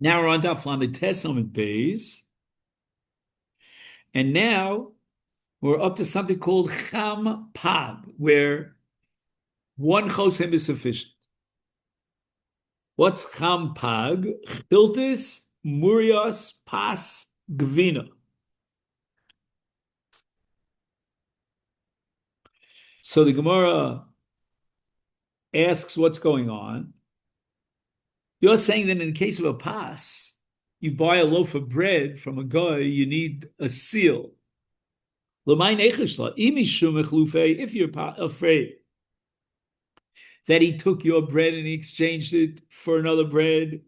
Now we're on Daf Lamed Tes Amud Beis, and now we're up to something called Cham Pag, where one chosem is sufficient. What's Cham Pag? Chiltis, Murios, Pas, Gvina. So the Gemara asks what's going on. You're saying that in the case of a pas, you buy a loaf of bread from a guy, you need a seal. If you're afraid that he took your bread and he exchanged it for another bread,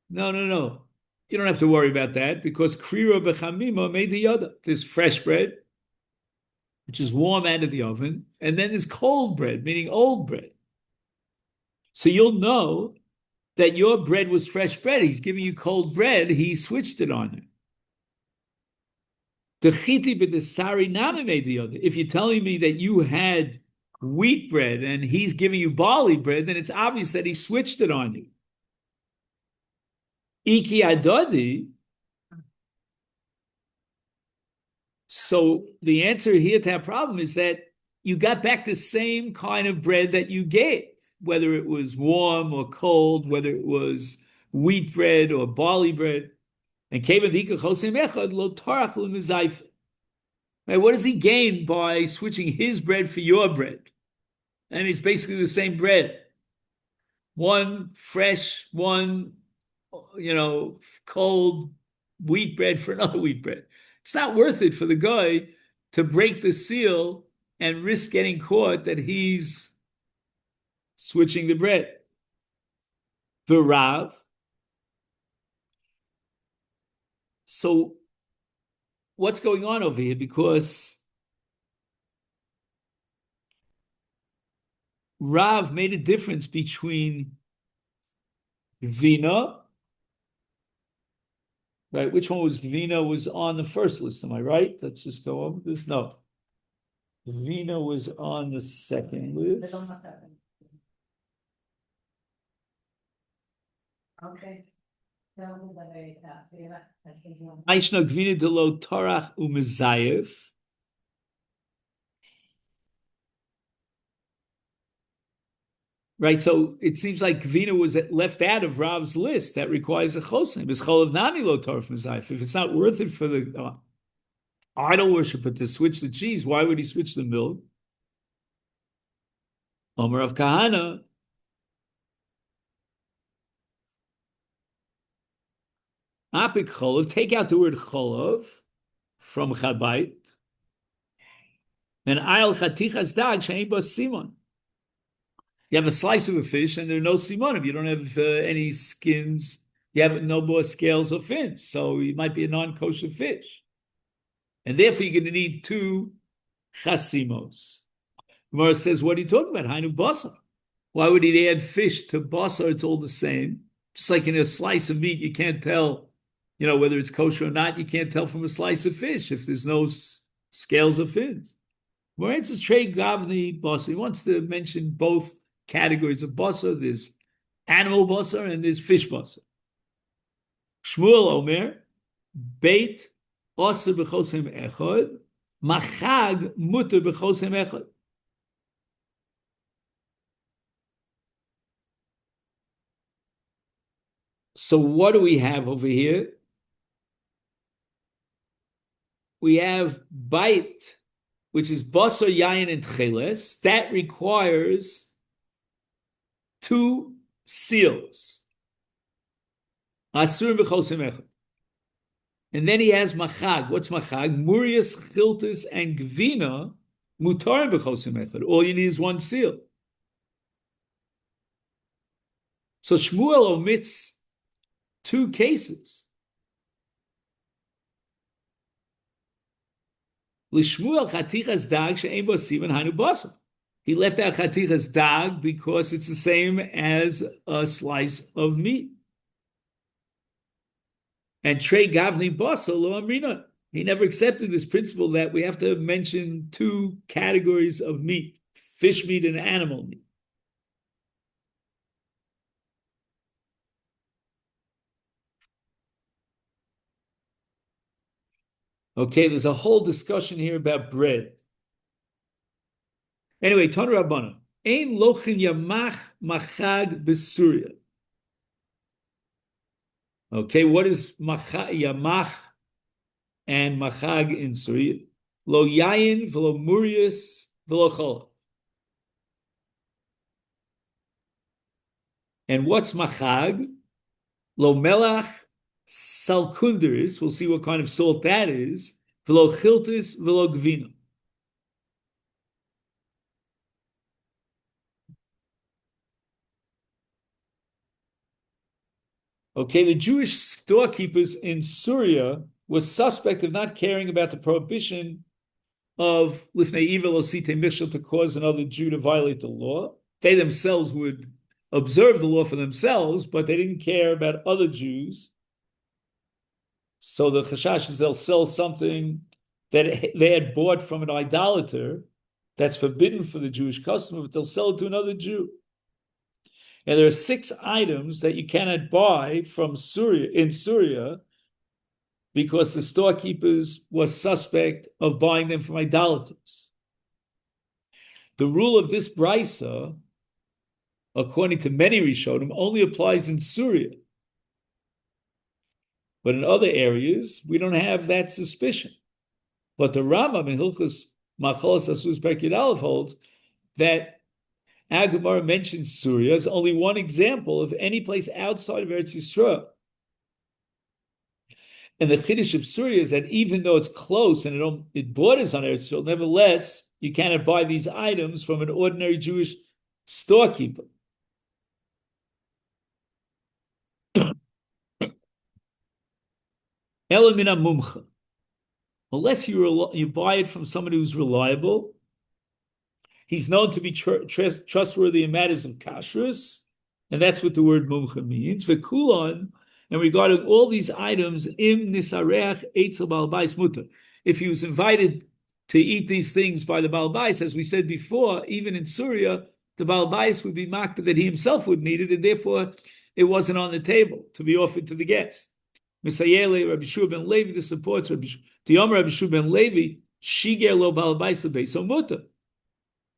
no. You don't have to worry about that because krira bechamima made the yada. There's fresh bread, which is warm out of the oven, and then there's cold bread, meaning old bread. So you'll know that your bread was fresh bread. He's giving you cold bread. He switched it on you. The chiti b'desari nami made the other. If you're telling me that you had wheat bread and he's giving you barley bread, then it's obvious that he switched it on you. Iki adodi. So the answer here to that problem is that you got back the same kind of bread that you gave, whether it was warm or cold, whether it was wheat bread or barley bread. And what does he gain by switching his bread for your bread? And it's basically the same bread. One fresh, one, cold wheat bread for another wheat bread. It's not worth it for the guy to break the seal and risk getting caught that he's switching the bread. V'rav. So what's going on over here? Because Rav made a difference between Gvina, right? Which one was Gvina? Was on the first list, am I right? Let's just go over this. No. Gvina was on the second list. Okay. Aishna Gvina de lo Torach u'mezayev. Right, so it seems like Gvina was left out of Rav's list. That requires a chosim. It's chol of nami lo torach mezayev. If it's not worth it for the idol worshiper to switch the cheese, why would he switch the milk? Omer of Kahana. Apik cholov, take out the word cholov from Chabait. And ayal chatichas dag she'ein bo simon. You have a slice of a fish and there are no simonim. You don't have any skins. You have no more scales or fins. So it might be a non-kosher fish. And therefore you're going to need 2 chasimos. Gemara says, what are you talking about? Hainu basar. Why would he add fish to basar? It's all the same. Just like in a slice of meat, you can't tell, whether it's kosher or not. You can't tell from a slice of fish if there's no scales or fins. Moritz is trey gavni basar. He wants to mention both categories of basar. There's animal basar and there's fish basar. Shmuel Omer, beit osir b'chosem echad, machag muter b'chosem echad. So what do we have over here? We have bait, which is basar, yayin, and tcheles. That requires 2 seals. Asur b'chosem echad. And then he has machag. What's machag? Murias, chiltis, and gvina, mutar b'chosem echad. All you need is 1 seal. So Shmuel omits 2 cases. L'shmuel chatichas dag she'ein bo siman hainu basar. He left out chatichas dag because it's the same as a slice of meat. And trey gavni basar lo amrina. He never accepted this principle that we have to mention 2 categories of meat: fish meat and animal meat. Okay, there's a whole discussion here about bread. Anyway, Ton Rabbana. Ein lochin yamach machag b'Surya. Okay, what is yamach and machag in Surya? Lo yayin v'lo murius v'lo chol. And what's machag? Lo melach salkunderis. We'll see what kind of salt that is. V'lo chiltis v'lo gvina. Okay, the Jewish storekeepers in Syria were suspect of not caring about the prohibition of lifnei evil osite mishal, to cause another Jew to violate the law. They themselves would observe the law for themselves, but they didn't care about other Jews. So the chashash is they'll sell something that they had bought from an idolater that's forbidden for the Jewish customer, but they'll sell it to another Jew. And there are 6 items that you cannot buy from Syria in Syria because the storekeepers were suspect of buying them from idolaters. The rule of this brisa, according to many Rishonim, only applies in Syria. But in other areas, we don't have that suspicion. But the Rambam in Hilchos Machalos Asus Perkid Aleph holds that Gemara mentions Syria as only one example of any place outside of Eretz Yisrael. And the Chiddush of Syria is that even though it's close and it borders on Eretz Yisrael, nevertheless, you cannot buy these items from an ordinary Jewish storekeeper. Elamina mumcha. Unless you buy it from somebody who's reliable, he's known to be trustworthy in matters of kashrus, and that's what the word mumcha means. V'kulon, and regarding all these items, im nisareach eitzel Baal Bais mutter. If he was invited to eat these things by the Baal Bais, as we said before, even in Syria, the Baal Bais would be mocked that he himself wouldn't eat it, and therefore it wasn't on the table to be offered to the guest. Misayele, Rabbi Shua ben Levi, this supports Rabbi Shua ben Levi, shiger lo Baal Bais lebeis so mutter.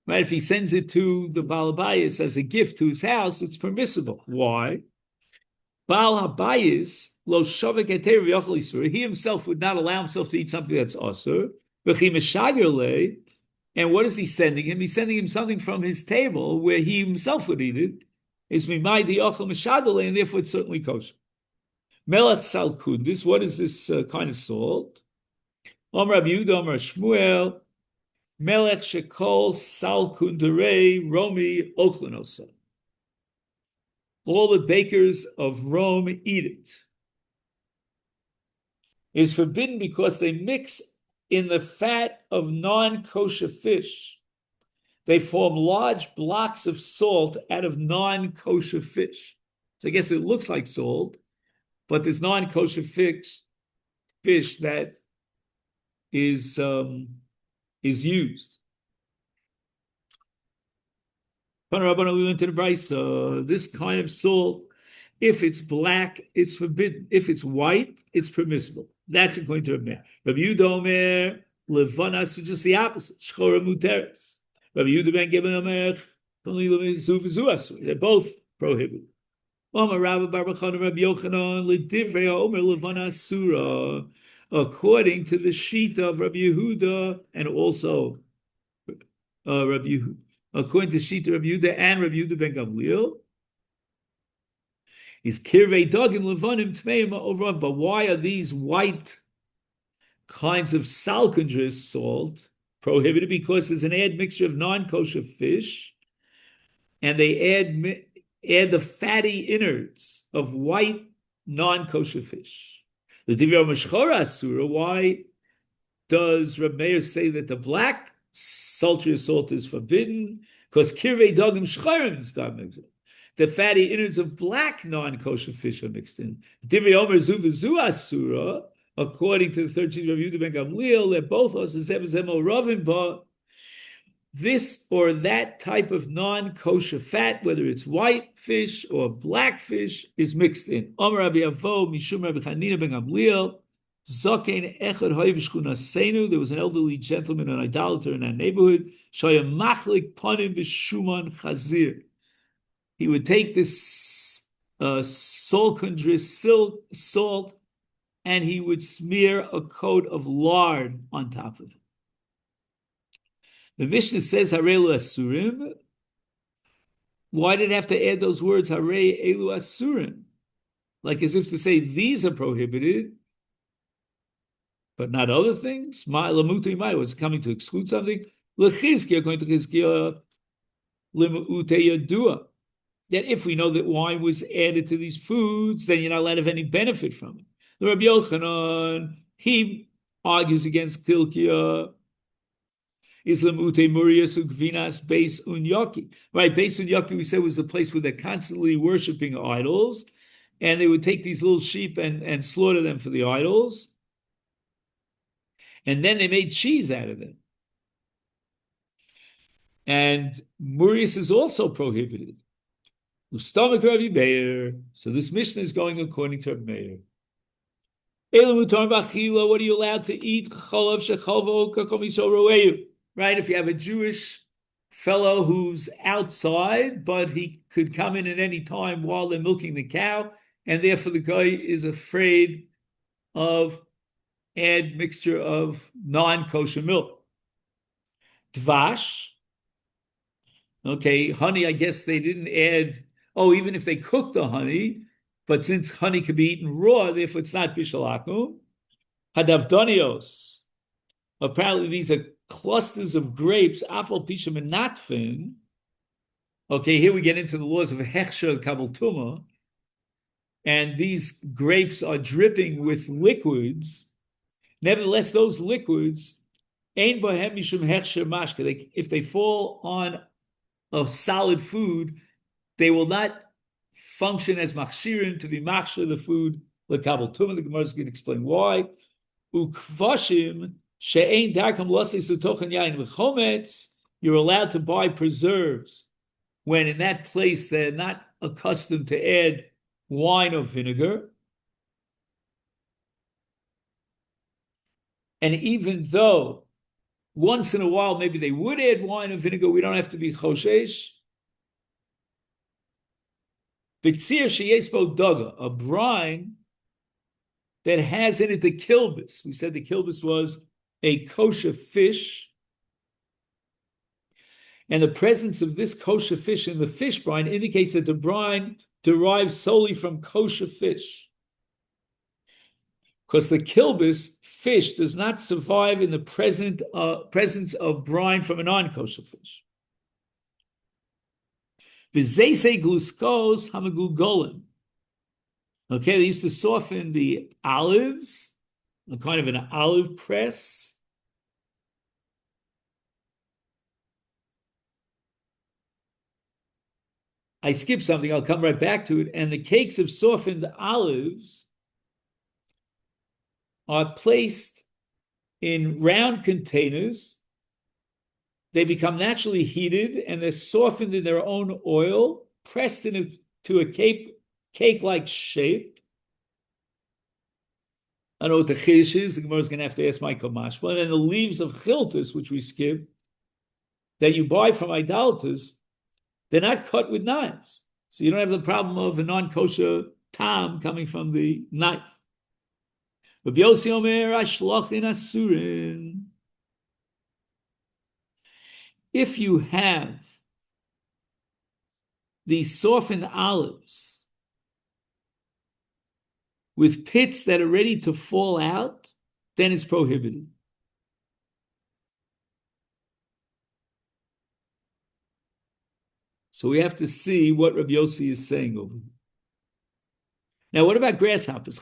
Right? If he sends it to the Baal Bayis as a gift to his house, it's permissible. Why? Baal Habayis lo shavek eter v'yochel isur. He himself would not allow himself to eat something that's asur. V'chi meshager le. And what is he sending him? He's sending him something from his table where he himself would eat it. Is mimai diyochel meshager le, and therefore it's certainly kosher. Melech sal kundis. What is this kind of salt? Om Rabbi Yehuda, Om Shmuel. Melech shekol sal kunderei Romi ochlenosa. All the bakers of Rome eat it. It is forbidden because they mix in the fat of non-kosher fish. They form large blocks of salt out of non-kosher fish. So I guess it looks like salt, but there's non-kosher fish that is used. We went to the Brisa. This kind of salt, if it's black, it's forbidden. If it's white, it's permissible. That's according to Rabbi Meir. Rabbi Yehuda Omer levanas, just the opposite. Shchora muteres. Rabbi Yehuda ben Geben Omer they're both prohibited. Omer Rabbi Bar Bachana Rabbi Yochanan ledivrei Omer levanas surah. According to the sheet of Rabbi Yehuda and also Rabbi Yehuda. According to Shita Rabbi Yehuda and Rabbi Yehuda ben Gamliel, is kirvei dogim levanim tmeim ovrav. But why are these white kinds of salkandrous salt prohibited? Because there's an admixture of non-kosher fish, and they add the fatty innards of white non-kosher fish. The Divya Meshchora Asura. Why does Reb Meir say that the black sultry salt is forbidden? Because kirvei dogim shcharim is not mixed in. The fatty innards of black non-kosher fish are mixed in. Divrei Omer zu v'zu asura, according to the 13th Rabbi Yehuda ben Gamliel, that both us is evazemo ravim, but this or that type of non-kosher fat, whether it's white fish or black fish, is mixed in. Omer Rabbi Avo mishum Rabbi Chanina ben Gamliel. Zokein echad hoyvishchuna senu. There was an elderly gentleman, an idolater in our neighborhood. Shoya machlik panim v'shuman chazir. He would take this salt, and he would smear a coat of lard on top of it. The Mishnah says Harei Asurim. Why did it have to add those words Harei Elu Asurim? Like as if to say these are prohibited, but not other things. What's coming to exclude something? Lechizkiya, according to Chizkiya, Limu'ute Yadua. That if we know that wine was added to these foods, then you're not allowed to have any benefit from it. The Rabbi Yochanan, he argues against Kilkiya. Islam ute murias ugvinas base unyaki. Right, base unyaki we said was the place where they're constantly worshiping idols, and they would take these little sheep and slaughter them for the idols, and then they made cheese out of them. And murias is also prohibited. So this Mishnah is going according to Rabbi Meir. What are you allowed to eat? Right? If you have a Jewish fellow who's outside, but he could come in at any time while they're milking the cow, and therefore the guy is afraid of mixture of non-kosher milk. Dvash. Okay, honey, I guess they didn't add, even if they cooked the honey, but since honey can be eaten raw, therefore it's not bishalakum. Hadavdonios. Apparently these are clusters of grapes, afal pisham and natfin. Okay, here we get into the laws of hechsher kabel tuma, and these grapes are dripping with liquids. Nevertheless, those liquids, ein bohem mishum hechsher mashke. If they fall on a solid food, they will not function as machshirin to be machshir the food lekabel tuma. The Gemara is going to explain why. Ukvashim. You're allowed to buy preserves when in that place they're not accustomed to add wine or vinegar. And even though once in a while maybe they would add wine or vinegar, we don't have to be choshesh. A brine that has in it the kilbis. We said the kilbis was a kosher fish, and the presence of this kosher fish in the fish brine indicates that the brine derives solely from kosher fish, because the kilbis fish does not survive in the presence of brine from a non-kosher fish. V'zeisei gluskos hamagulgolim. Okay, they used to soften the olives, a kind of an olive press. I skipped something, I'll come right back to it. And the cakes of softened olives are placed in round containers. They become naturally heated and they're softened in their own oil, pressed into a cake-like shape. I don't know what the chish is. The Gemara is going to have to ask Michael Mashma. And then the leaves of chiltis, which we skip, that you buy from idolaters, they're not cut with knives. So you don't have the problem of a non-kosher tam coming from the knife. Rabbi Yossi Omer, Ashlachin Asurin. If you have these softened olives with pits that are ready to fall out, then it's prohibited. So we have to see what Rabbi Yossi is saying over here. Now, what about grasshoppers?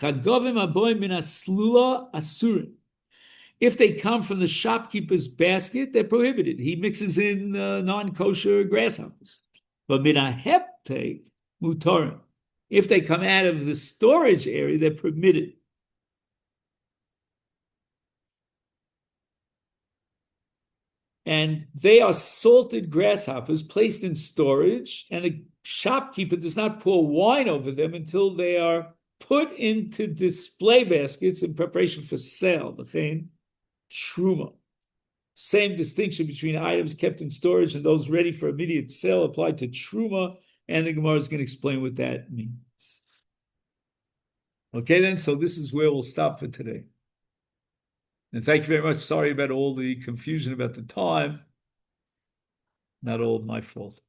If they come from the shopkeeper's basket, they're prohibited. He mixes in non-kosher grasshoppers. But minaheptek mutarim. If they come out of the storage area, they're permitted. And they are salted grasshoppers placed in storage, and the shopkeeper does not pour wine over them until they are put into display baskets in preparation for sale, the truma. Same distinction between items kept in storage and those ready for immediate sale applied to truma, and the Gemara is going to explain what that means. Okay, then, so this is where we'll stop for today. And thank you very much. Sorry about all the confusion about the time. Not all my fault.